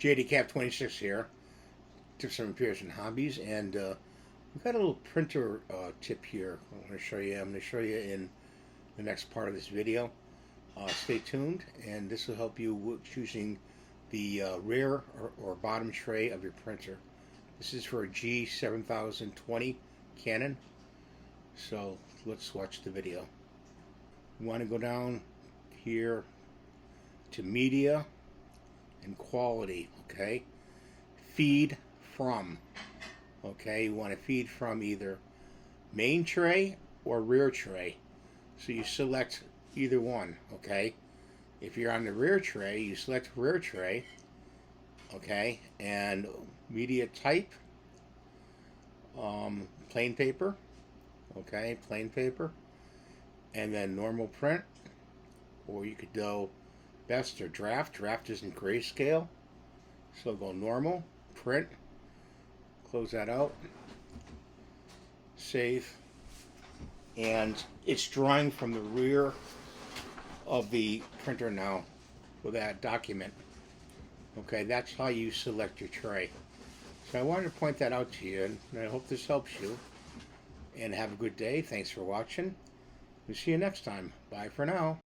JDCap26 here, Tips and Repairs and Hobbies, and we've got a little printer tip here I'm going to show you. I'm going to show you in the next part of this video. Stay tuned, and this will help you with choosing the rear or bottom tray of your printer. This is for a G7020 Canon, so let's watch the video. You want to go down here to Media and Quality, okay? Feed from, okay? You want to feed from either main tray or rear tray. So you select either one, okay? If you're on the rear tray, you select rear tray, okay? And media type, plain paper, okay? Plain paper. And then normal print, or you could go best or draft. Draft isn't grayscale, so go normal, print, close that out, save, and it's drawing from the rear of the printer now with that document. Okay, that's how you select your tray. So I wanted to point that out to you, and I hope this helps you. And have a good day. Thanks for watching. We'll see you next time. Bye for now.